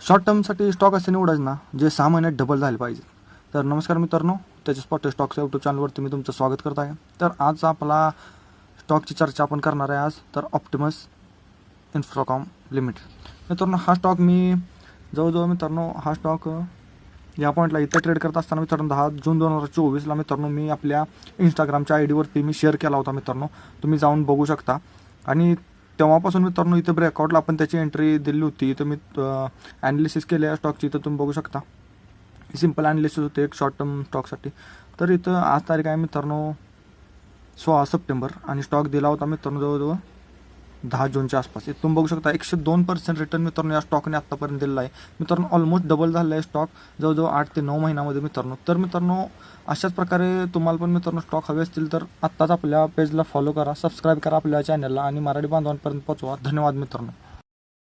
Short टर्मसाठी stock असे निवडायचे ना जे 6 महिन्यात डबल झाले पाहिजे. तर नमस्कार मित्रांनो, त्याच्या स्पॉट स्टॉक्सच्या यूट्यूब चॅनलवरती मी तुमचं स्वागत करत आहे. तर आज आपला स्टॉकची चर्चा आपण करणार आहे आज तर ऑप्टिमस इन्फ्राकॉम लिमिटेड. मित्रांनो हा स्टॉक मी जवळजवळ मित्रांनो हा स्टॉक या पॉईंटला इथं ट्रेड करत असताना मित्रांनो 10 जून 2024ला मित्रांनो मी आपल्या इंस्टाग्रामच्या आयडीवरती मी शेअर केला होता मित्रांनो, तुम्ही जाऊन बघू शकता. आणि तेव्हापासून मित्रांनो इथं ब्रेकआउटला आपण त्याची एंट्री दिली होती. इथं मी ॲनालिसिस केले या स्टॉकची, इथं तुम्ही बघू शकता. सिम्पल ॲनालिसिस होते एक शॉर्ट टर्म स्टॉकसाठी. तर इथं आज तारीख आहे मित्रांनो 16 सप्टेंबर आणि स्टॉक दिला होता मित्रांनो जवळजवळ 10 जूनच्या आसपास. इथं तुम्ही बघू शकता 102% रिटर्न मित्रांनो या स्टॉकने आत्तापर्यंत दिलेला आहे मित्रांनो. ऑलमोस्ट डबल झालेला आहे स्टॉक जवळजवळ 8 ते 9 महिन्यामध्ये मित्रांनो. तर मित्रांनो अशाच प्रकारे तुम्हाला पण मित्रांनो स्टॉक हवे असतील तर आत्ताच आपल्या पेजला फॉलो करा, सबस्क्राईब करा आपल्या चॅनलला आणि मराठी बांधवांपर्यंत पोहोचवा. धन्यवाद मित्रांनो.